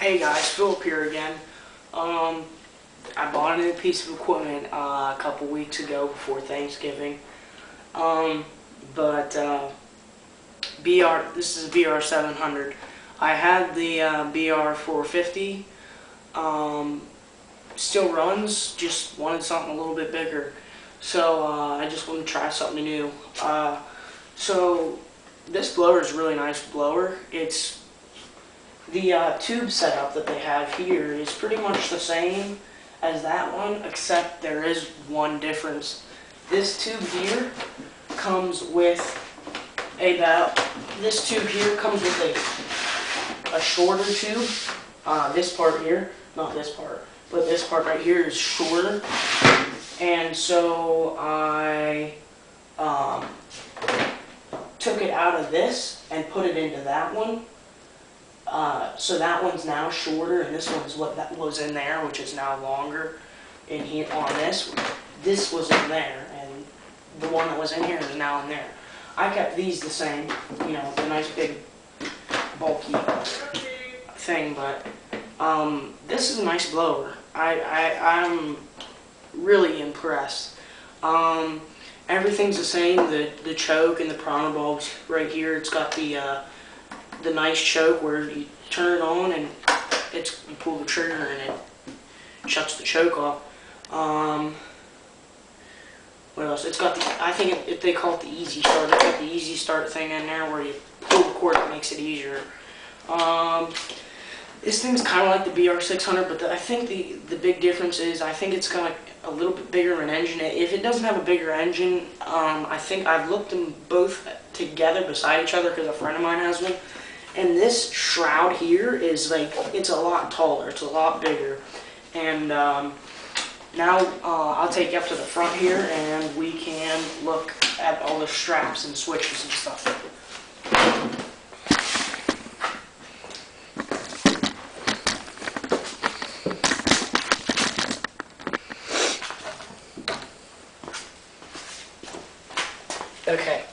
Hey guys, Philip here again. I bought a new piece of equipment a couple weeks ago before Thanksgiving. But this is a BR700. I had the BR450. Still runs, just wanted something a little bit bigger. So I just wanted to try something new. So this blower is a really nice blower. The tube setup that they have here is pretty much the same as that one, except there is one difference. This tube here comes with this tube here comes with a shorter tube. This part here, not this part, but this part right here is shorter. And so I took it out of this and put it into that one. So that one's now shorter, and this one's what that was in there, which is now longer in here on this. This was in there, and the one that was in here is now in there. I kept these the same, you know, the nice big bulky thing, but this is a nice blower. I'm really impressed. Everything's the same. The choke and the primer bulbs right here. It's got the nice choke where you turn it on and you pull the trigger and it shuts the choke off. What else? It's got I think if they call it the easy start, it's got the easy start thing in there where you pull the cord, it makes it easier. This thing's kind of like the BR600, but I think the big difference is I think it's got a little bit bigger of an engine. If it doesn't have a bigger engine, I think I've looked them both together beside each other because a friend of mine has one. And this shroud here is it's a lot taller, it's a lot bigger. And now I'll take you up to the front here and we can look at all the straps and switches and stuff. Okay.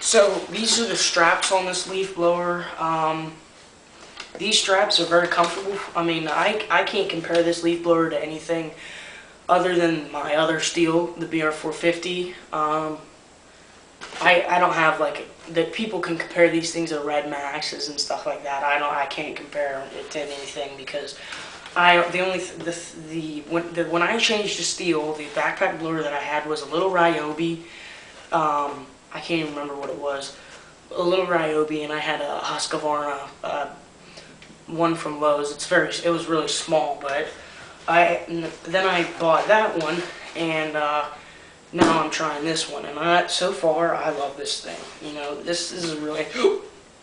So these are the straps on this leaf blower. These straps are very comfortable. I mean, I can't compare this leaf blower to anything other than my other steel, the BR450. I don't have that people can compare these things to Red Maxes and stuff like that. I can't compare it to anything because when I changed to steel, the backpack blower that I had was a little Ryobi. I can't even remember what it was. A little Ryobi, and I had a Husqvarna, one from Lowe's. It was really small, but then I bought that one, and now I'm trying this one, and so far I love this thing. You know, this is a really,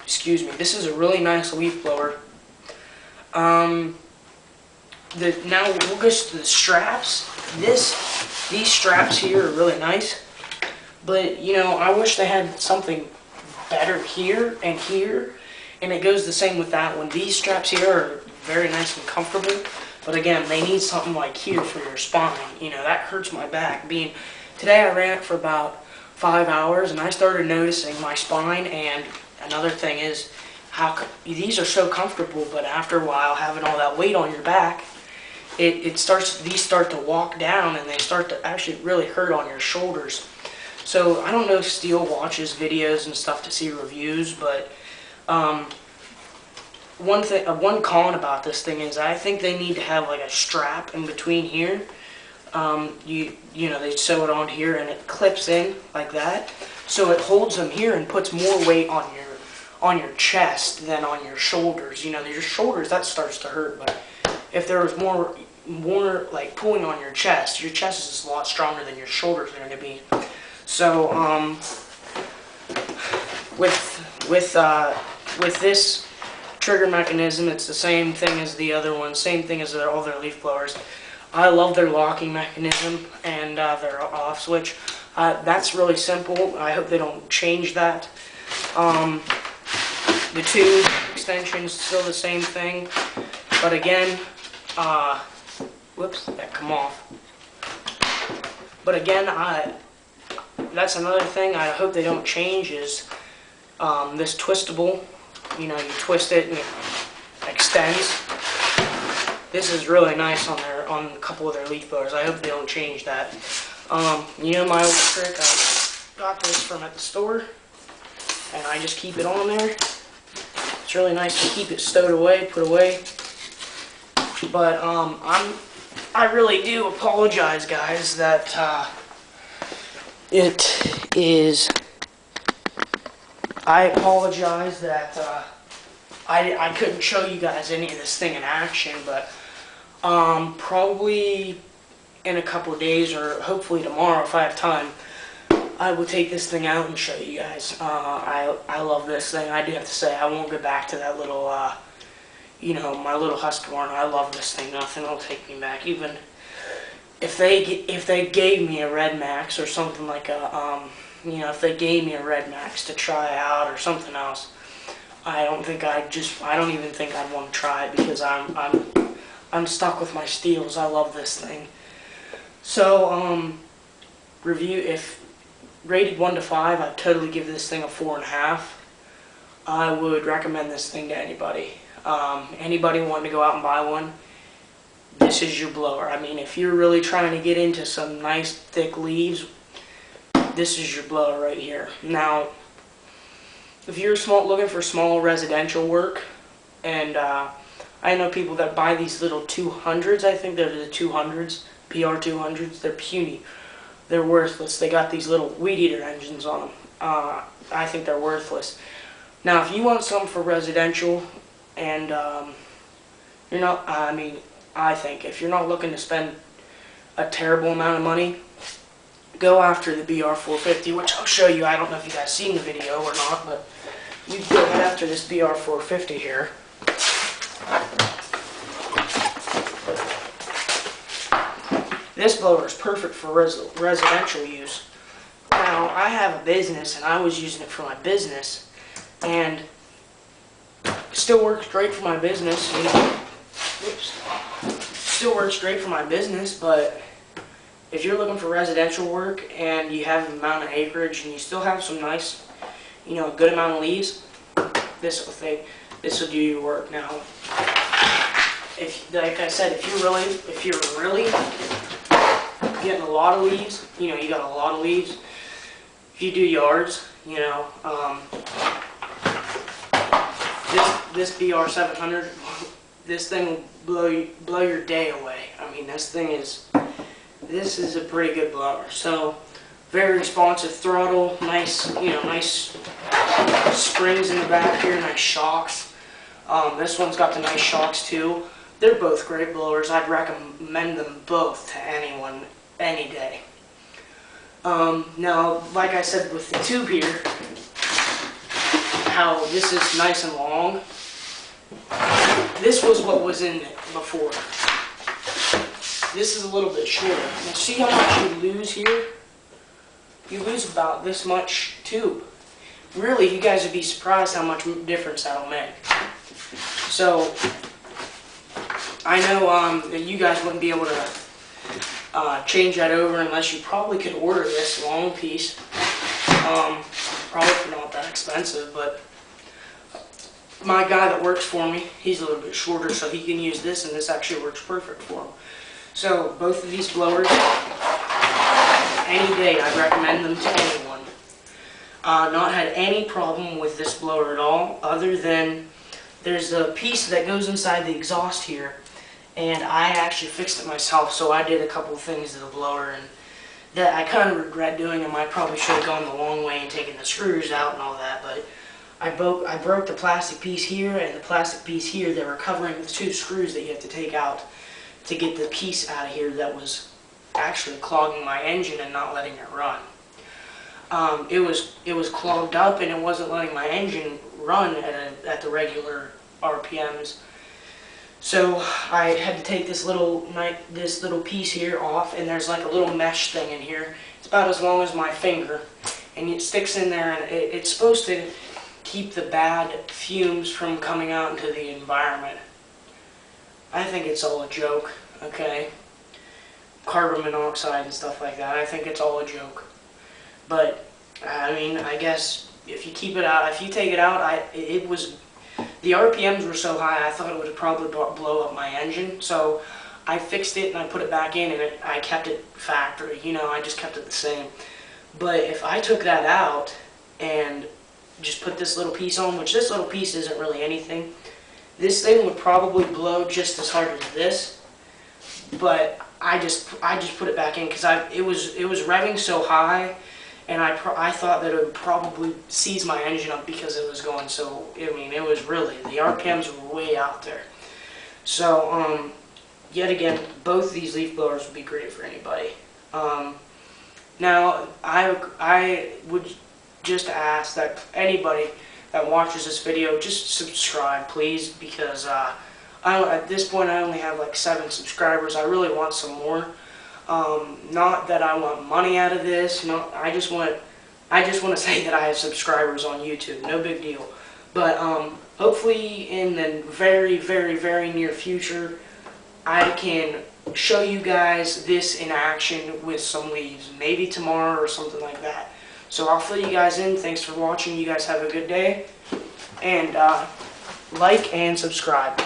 excuse me, this is a really nice leaf blower. Now we'll go to the straps. These straps here are really nice. But, you know, I wish they had something better here, and it goes the same with that one. These straps here are very nice and comfortable, but again, they need something like here for your spine. You know, that hurts my back. Today I ran it for about 5 hours, and I started noticing my spine, and another thing is these are so comfortable, but after a while, having all that weight on your back, these start to walk down, and they start to actually really hurt on your shoulders. So I don't know if Steel watches videos and stuff to see reviews, but one con about this thing is I think they need to have a strap in between here. You know, they sew it on here and it clips in like that, so it holds them here and puts more weight on your chest than on your shoulders. You know, your shoulders, that starts to hurt, but if there was more pulling on your chest is a lot stronger than your shoulders are going to be. So with this trigger mechanism, it's the same thing as the other one, same thing as all their leaf blowers. I love their locking mechanism and their off switch. That's really simple. I hope they don't change that. The tube extension is still the same thing, but again, whoops, that come off. But again, that's another thing I hope they don't change is this twistable. You know, you twist it and it extends. This is really nice on a couple of their leaf blowers. I hope they don't change that. You know my old trick, I got this from at the store, and I just keep it on there. It's really nice to keep it stowed away, put away. But I really do apologize, guys, that I apologize that I couldn't show you guys any of this thing in action, but probably in a couple of days, or hopefully tomorrow if I have time, I will take this thing out and show you guys. I love this thing. I do have to say, I won't go back to that little, you know, my little Husqvarna. I love this thing. Nothing will take me back. Even if they gave me a Red Max or something like a, you know, if they gave me a Red Max to try out or something else, I don't even think I'd want to try it, because I'm stuck with my Steels. I love this thing. So, review, if rated 1 to 5, I'd totally give this thing a 4.5. I would recommend this thing to anybody. Anybody wanting to go out and buy one, this is your blower. I mean, if you're really trying to get into some nice thick leaves, this is your blower right here. Now, if you're looking for small residential work, and I know people that buy these little 200s, I think they're the 200s, BR700s, they're puny. They're worthless. They got these little weed eater engines on them. I think they're worthless. Now, if you want something for residential, and you're not, I think if you're not looking to spend a terrible amount of money, go after the BR450, which I'll show you. I don't know if you guys seen the video or not, but you go right after this BR450 here. This blower is perfect for residential use. Now, I have a business, and I was using it for my business, and it still works great for my business. You know, still works great for my business, but if you're looking for residential work and you have an amount of acreage and you still have some nice, you know, a good amount of leaves, this will do your work. Now, like I said, if you're really getting a lot of leaves, you know, you got a lot of leaves. If you do yards, you know, this BR700, this thing will blow your day away. I mean, this is a pretty good blower. So, very responsive throttle, nice, you know, nice springs in the back here, nice shocks. This one's got the nice shocks too. They're both great blowers. I'd recommend them both to anyone, any day. Now, like I said with the tube here, how this is nice and long. This was what was in it before. This is a little bit shorter. Now see how much you lose here? You lose about this much tube. Really, you guys would be surprised how much difference that'll make. So, I know that you guys wouldn't be able to change that over unless you probably could order this long piece. Probably for not that expensive, but my guy that works for me, he's a little bit shorter, so he can use this, and this actually works perfect for him. So, both of these blowers, any day, I recommend them to anyone. Not had any problem with this blower at all, other than there's a piece that goes inside the exhaust here, and I actually fixed it myself, so I did a couple of things to the blower, and that I kind of regret doing them. I probably should have gone the long way and taken the screws out and all that, but I broke the plastic piece here and the plastic piece here. They were covering the two screws that you have to take out to get the piece out of here that was actually clogging my engine and not letting it run. It was clogged up, and it wasn't letting my engine run at the regular RPMs. So I had to take this little piece here off, and there's like a little mesh thing in here. It's about as long as my finger, and it sticks in there, and it's supposed to keep the bad fumes from coming out into the environment. I think it's all a joke, okay? Carbon monoxide and stuff like that. I think it's all a joke. But, I mean, I guess if you keep it out, if you take it out, the RPMs were so high I thought it would probably blow up my engine. So I fixed it and I put it back in, and I kept it factory. You know, I just kept it the same. But if I took that out and just put this little piece on, which this little piece isn't really anything, this thing would probably blow just as hard as this. But I just put it back in because it was revving so high, and I thought that it would probably seize my engine up because it was going so. I mean, it was really, the RPMs were way out there. So yet again, both of these leaf blowers would be great for anybody. Now I would just ask that anybody that watches this video just subscribe, please, because at this point I only have like 7 subscribers. I really want some more. Not that I want money out of this. No, I just want to say that I have subscribers on YouTube. No big deal. But hopefully in the very, very, very near future, I can show you guys this in action with some leaves. Maybe tomorrow or something like that. So I'll fill you guys in. Thanks for watching. You guys have a good day. And like and subscribe.